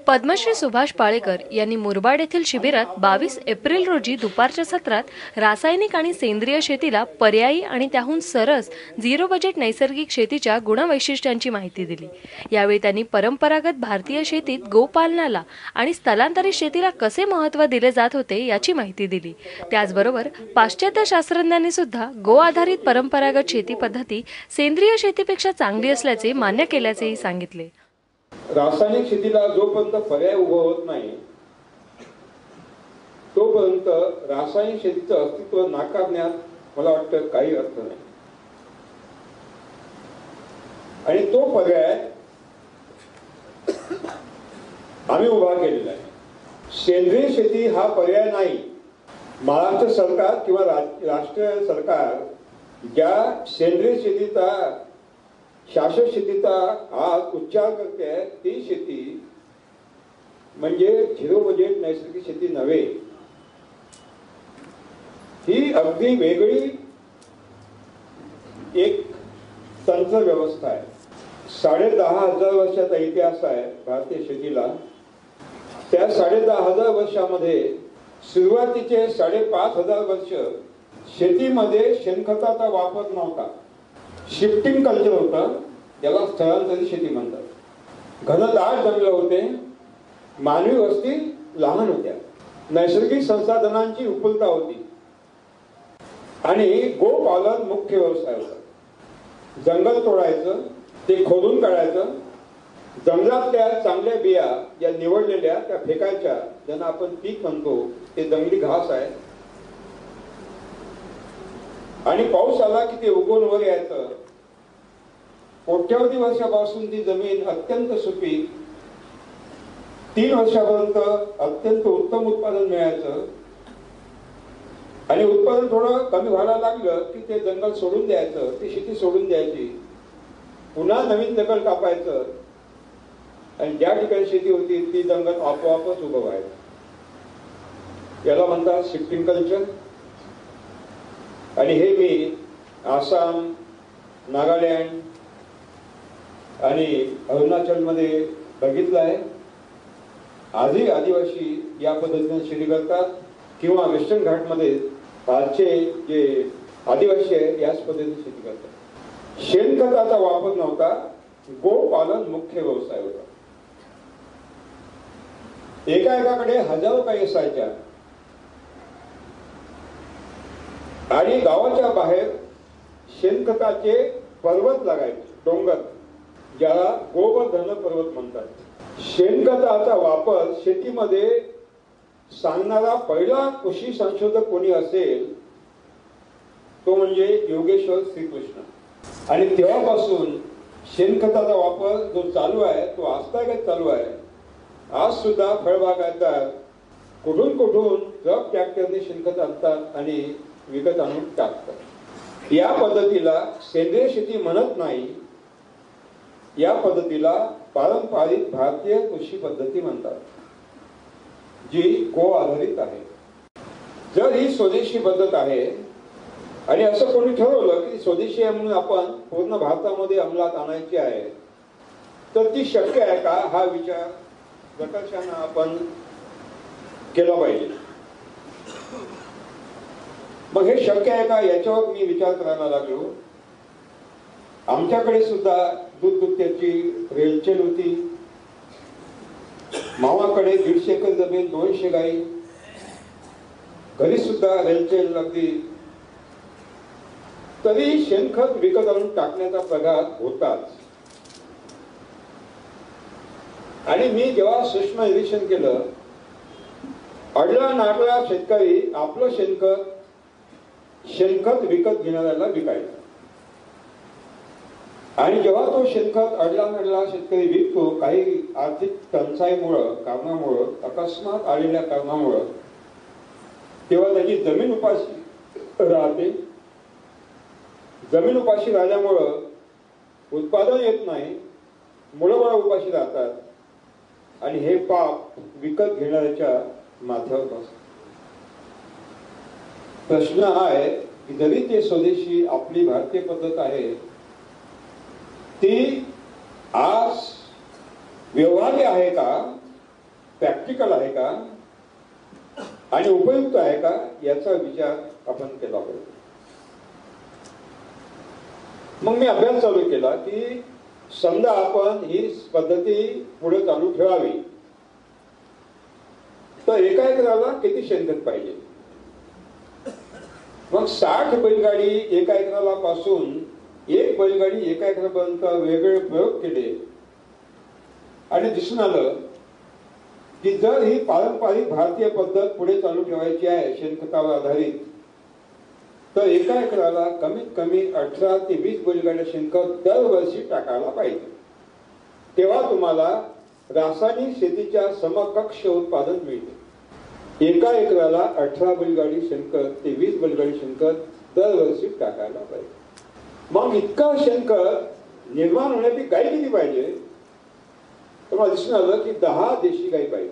पद्मश्री सुभाष पाळेकर यांनी मुरबाड येथील शिबिरात 22 एप्रिल रोजी दुपारच्या सत्रात रासायनिक आणि सेंद्रिय शेतीला पर्यायी आणि त्याहून सरस झिरो बजेट नैसर्गिक शेतीच्या गुणवैशिष्ट्यांची माहिती दिली। यावेळी त्यांनी परंपरागत भारतीय शेतीत गोपालनाला आणि स्थलांतरित शेतीला कसे महत्त्व दिले जात होते याची माहिती दिली। त्याचबरोबर पाश्चात्य शास्त्रज्ञांनी सुद्धा गो आधारित परंपरागत शेती पद्धती सेंद्रिय शेतीपेक्षा चांगली असल्याचे मान्य केल्याचेही सांगितले। रासायनिक शेतीला जोपर्यंत पर्याय उभा होत नाही तोपर्यंत रासायनिक शेतीचं अस्तित्व नाकारण्यात मला वाटतं काही अर्थ नाही। आणि तो पर्याय आम्ही उभा केलेला आहे। सेंद्रिय शेती हा पर्याय नाही। महाराष्ट्र सरकार किंवा राष्ट्रीय सरकार ज्या सेंद्रिय शेतीचा शाश्वत शेतीचा आज उच्चार करते आहे ती शेती म्हणजे झिरो बजेट नैसर्गिक शेती नव्हे। ही अगदी वेगळी एक तंत्र व्यवस्था आहे। 10,500 वर्षाचा इतिहास आहे भारतीय शेतीला। त्या 10,500 वर्षामध्ये सुरुवातीचे 5,500 वर्ष शेतीमध्ये शेणखताचा वापर नव्हता। शिफ्टिंग कल्चर होतं, त्याला स्थलांतरित शेती म्हणतात। घनदाट जंगल होते, मानवी वस्ती लहान होत्या, नैसर्गिक संसाधनांची उपलब्धता होती आणि गोपालन मुख्य व्यवसाय होता। जंगल तोडायचं, ते खोदून काढायचं, जंगलातल्या चांगल्या बिया ज्या निवडलेल्या त्या फेकायच्या, ज्यांना आपण पीक म्हणतो, ते जंगली घास आहे। आणि पाऊस आला की ते उगवून वर यायचं। कोट्यावधी वर्षापासून ती जमीन अत्यंत सुपीक, 3 वर्षापर्यंत अत्यंत उत्तम उत्पादन मिळायचं। आणि उत्पादन थोडं कमी व्हायला लागलं की ते जंगल सोडून द्यायचं, ती शेती सोडून द्यायची, पुन्हा नवीन जंगल कापायचं आणि ज्या ठिकाणी शेती होती ती जंगल आपोआपच उभं व्हायचं। याला म्हणतात शिफ्टिंग कल्चर। आणि हे मी आसाम, नागालँड आणि अरुणाचल मध्ये बघितलं आहे। आजही आदिवासी या पद्धतीने शेती करतात किंवा वेस्टर्न घाटमध्ये आजचे जे आदिवासी आहे याच पद्धतीने शेती करतात। शेणखताचा वापर नव्हता, गोपालन मुख्य व्यवसाय होता। एकाकडे हजारो गायी असायच्या आणि गावाच्या बाहेर शेणखताचे पर्वत लागायचे, डोंगर, ज्याला गोवर्धन पर्वत म्हणतात। शेणखताचा वापर शेतीमध्ये सांगणारा पहिला कृषी संशोधक कोणी असेल तो म्हणजे योगेश्वर श्रीकृष्ण। आणि तेव्हापासून शेणखताचा वापर जो चालू आहे तो आजतागत चालू आहे। आज सुद्धा फळबागायतदार कुठून ट्रक ट्रॅक्टरने शेणखत आणतात आणि विकत आणून टाकतात। या पद्धतीला सेंद्रिय शेती म्हणत नाही, या पद्धतीला पारंपरिक भारतीय कृषी पद्धती म्हणतात, जी गो आधारित आहे। जर ही स्वदेशी पद्धत आहे आणि असं कोणी ठरवलं की स्वदेशी आहे म्हणून आपण पूर्ण भारतामध्ये अंमलात आणायची आहे, तर ती शक्य आहे का हा विचार प्रकर्षाने आपण केला पाहिजे। मग हे शक्य आहे का याच्यावर मी विचार करायला लागलो। आमच्याकडे सुद्धा दूध दुभत्याची रेलचेल होती। मामाकडे 150 एकर जमीन, 200 गाई, घरी सुद्धा रेलचेल लागली, तरी शेणखत विकत आणून टाकण्याचा प्रघात होताच। आणि मी जेव्हा सूक्ष्म निरीक्षण केलं, अडला नाडला शेतकरी आपलं शेणखत विकत घेणाऱ्याला विकायचं। आणि जेव्हा तो शेणखत अडला नडला शेतकरी विकतो, काही आर्थिक टंचाईमुळं, कारणामुळं, अकस्मात आलेल्या कारणामुळं, तेव्हा त्याची जमीन उपाशी राहते। जमीन उपाशी राहिल्यामुळं उत्पादन येत नाही, मुळं उपाशी राहतात आणि हे पाप विकत घेणाऱ्याच्या माथ्यावर बसतं। प्रश्न हा आहे की जरी ते स्वदेशी आपली भारतीय पद्धत आहे, ती आज व्यवहार्य आहे का प्रॅक्टिकल आहे का आणि उपयुक्त आहे का याचा विचार आपण केला पाहिजे. मग मी अभ्यास चालू केला की समजा आपण ही पद्धती पुढे चालू ठेवावी तर एका एकराला किती शेणखत पाहिजे. मग 60 बैलगाडी एका एकराला पासून एक बैलगाडी एका एकरापर्यंत वेगवेगळे प्रयोग केले आणि दिसून आलं की जर ही पारंपरिक भारतीय पद्धत पुढे चालू ठेवायची आहे शेणखतावर आधारित तर एका एकराला कमीत कमी 18 ते 20 बैलगाड्या शेणखत दरवर्षी टाकायला पाहिजे. तेव्हा तुम्हाला रासायनिक शेतीच्या समकक्ष उत्पादन मिळते. एका एकराला 18 बैलगाडी शेणखत ते 20 बैलगाडी शेणखत दरवर्षी टाकायला पाहिजे. मग इतका शेणखत निर्माण होण्याची गाय किती पाहिजे तर मला दिसून आलं की 10 देशी गाई पाहिजे.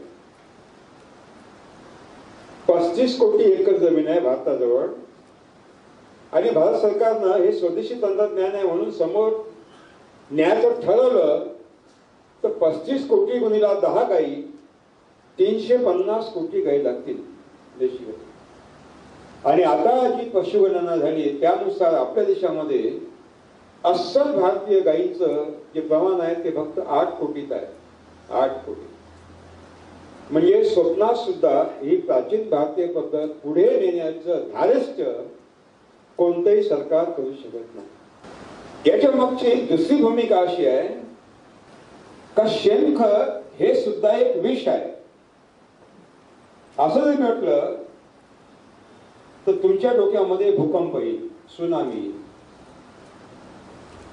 35 कोटी एकर जमीन आहे भारताजवळ आणि भारत सरकारनं हे स्वदेशी तंत्रज्ञान आहे म्हणून समोर न्यायाचं ठरवलं तर 35 कोटी गुणिला 10 गाई 350 कोटी गाई लागतील देशी गाई. आणि आता जी पशुगणना झाली त्यानुसार आपल्या देशामध्ये अस्सल भारतीय गाईचं जे प्रमाण आहे ते फक्त 8 कोटीत आहे. 8 कोटी म्हणजे स्वप्नात सुद्धा ही प्राचीन भारतीय पद्धत पुढे नेण्याचं धाडस कोणतंही सरकार करू शकत नाही. याच्या मागची दुसरी भूमिका अशी आहे का शेणखत हे सुद्धा एक विष आहे. असं जर म्हटलं तर तुमच्या डोक्यामध्ये भूकंप येईल, सुनामी येईल.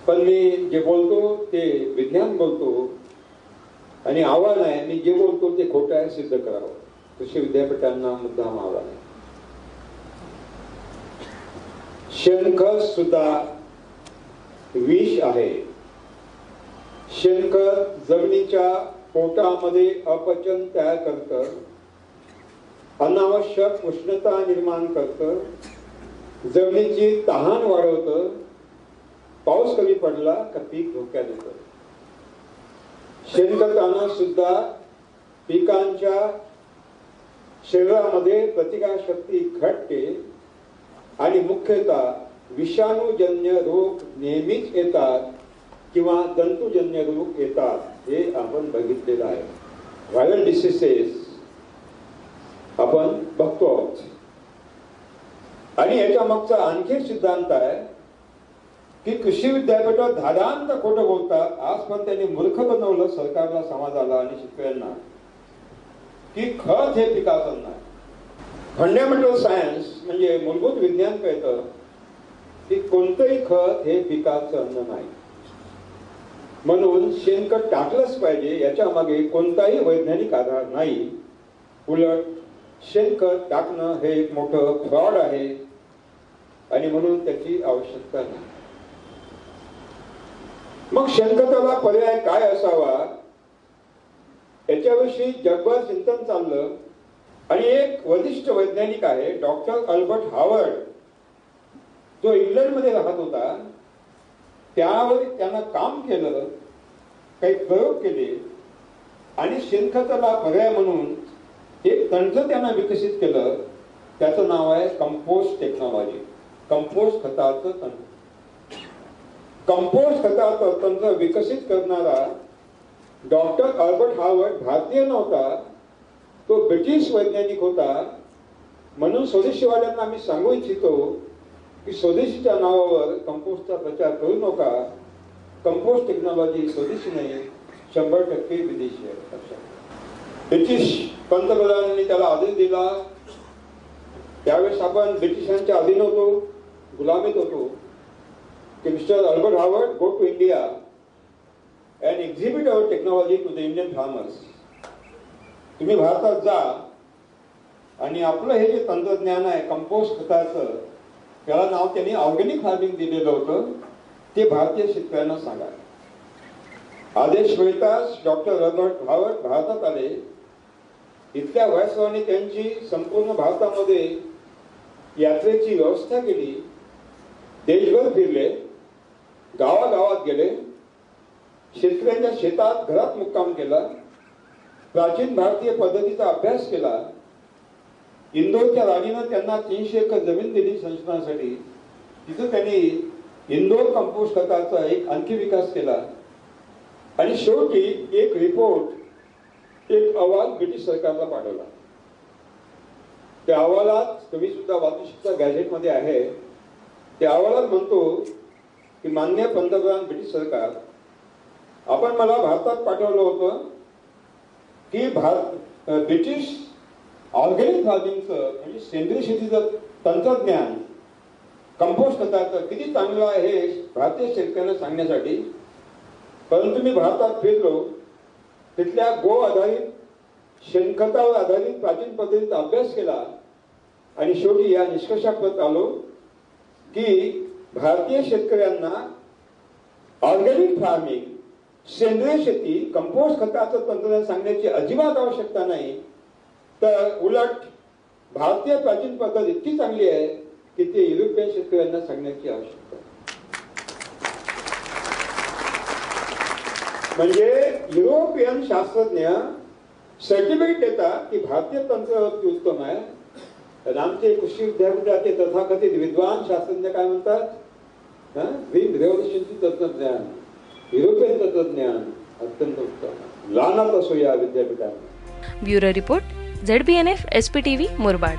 पण मी जे बोलतो ते विज्ञान बोलतो आणि आव्हान आहे मी जे बोलतो ते खोटं आहे सिद्ध करावं. कृषी विद्यापीठांना मुद्दाम आव्हान आहे. शेणखत सुद्धा विष आहे. शेणखत जमिनीच्या पोटामध्ये अपचन तयार करतं, अनावश्यक उष्णता निर्माण करतं, जमिनीची तहान वाढवतं, पाऊस कमी पडला का पीक धोक्यात येतं. शेणखतानं सुद्धा पिकांच्या शरीरामध्ये प्रतिकारशक्ती घटते आणि मुख्यतः विषाणूजन्य रोग नेहमीच येतात किंवा जंतुजन्य रोग येतात हे आपण बघितलेलं आहे. व्हायरल डिसीसेस आपण बघतो आहोत. आणि याच्या मागचा आणखी सिद्धांत आहे की कृषी विद्यापीठात धादांत खोटं बोलतात. आज पण त्यांनी मूर्ख बनवलं सरकारला, समाजाला आणि शेतकऱ्यांना की खत हे पिकाचं नाही. फंडामेंटल सायन्स म्हणजे मूलभूत विज्ञान कळतं की कोणतंही खत हे पिकाचं अन्न नाही. म्हणून शेणखत टाकलंच पाहिजे याच्या मागे कोणताही वैज्ञानिक आधार नाही. उलट शेणखत टाकणं हे एक मोठं फ्रॉड आहे आणि म्हणून त्याची आवश्यकता नाही. मग शेणखताला पर्याय काय असावा याच्याविषयी जगभर चिंतन चाललं आणि एक वरिष्ठ वैज्ञानिक आहे डॉक्टर अल्बर्ट हावर्ड जो इंग्लंडमध्ये राहत होता. त्यावर त्यानं काम केलं, काही प्रयोग केले आणि शेणखताला पर्याय म्हणून एक तंत्र त्यानं विकसित केलं. त्याचं नाव आहे कंपोस्ट टेक्नॉलॉजी. कंपोस्ट खताचं तंत्र. कंपोस्ट खताचं तंत्र विकसित करणारा डॉक्टर अल्बर्ट हावर्ड भारतीय नव्हता, तो ब्रिटिश वैज्ञानिक होता. म्हणून स्वदेशीवाल्यांना आम्ही सांगू इच्छितो की स्वदेशीच्या नावावर कंपोस्टचा प्रचार करू नका. कंपोस्ट टेक्नॉलॉजी स्वदेशी नाही, 100% विदेशी आहे. ब्रिटिश पंतप्रधानांनी त्याला आदेश दिला. त्यावेळेस आपण ब्रिटिशांच्या अधीन होतो, गुलामीत होतो. की mister Albert Howard, go to India and exhibit our technology to the Indian farmers. तुम्ही भारतात जा आणि आपलं हे जे तंत्रज्ञान आहे कंपोस्ट खताचं, त्याला नाव त्यांनी ऑर्गॅनिक फार्मिंग दिलेलं होतं, ते भारतीय शेतकऱ्यांना सांगा. आदेश मिळताच डॉक्टर रॉबर्ट हावर्ड भारतात आले. इथल्या व्हायसरॉयने त्यांची संपूर्ण भारतामध्ये यात्रेची व्यवस्था केली. देशभर फिरले, गावागावात गेले, शेतकऱ्यांच्या शेतात घरात मुक्काम केला, प्राचीन भारतीय पद्धतीचा अभ्यास केला. इंदोरच्या राणीनं त्यांना 300 एकर जमीन दिली संशोधनासाठी. तिथं त्यांनी इंदोर कंपोस्ट खताचा एक आणखी विकास केला आणि शेवटी एक रिपोर्ट, एक अहवाल ब्रिटिश सरकारला पाठवला. त्या अहवालात तुम्ही सुद्धा वाचू शकता, गॅझेटमध्ये आहे. त्या अहवालात म्हणतो की माननीय पंतप्रधान ब्रिटिश सरकार, आपण मला भारतात पाठवलं होतं की ब्रिटिश ऑर्गॅनिक फार्मिंगचं म्हणजे सेंद्रिय शेतीचं तंत्रज्ञान कंपोस्ट खताचं किती चांगलं आहे हे भारतीय शेतकऱ्यांना सांगण्यासाठी. परंतु मी भारतात फिरलो, तिथल्या गो आधारित शेणखतावर आधारित प्राचीन पद्धतीचा अभ्यास केला आणि शेवटी या निष्कर्षापर्यंत आलो की भारतीय शेतकऱ्यांना ऑर्गॅनिक फार्मिंग, सेंद्रिय शेती, कंपोस्ट खताचं तंत्रज्ञान सांगण्याची अजिबात आवश्यकता नाही. तर उलट भारतीय प्राचीन पद्धत इतकी चांगली आहे की ते युरोपियन शेतकऱ्यांना सांगण्याची आवश्यकता. म्हणजे युरोपियन शास्त्रज्ञ सर्टिफिकेट देतात की भारतीय तंत्र उत्तम आहे. तर आमचे कृषी विद्यापीठाचे तथाकथित विद्वान शास्त्रज्ञ काय म्हणतात, ग्रीन रेव्होल्युशनची तंत्रज्ञान, युरोपियन तंत्रज्ञान अत्यंत उत्तम, लानत असो या विद्यापीठाला. Bureau report, ZBNF SPTV Murbad.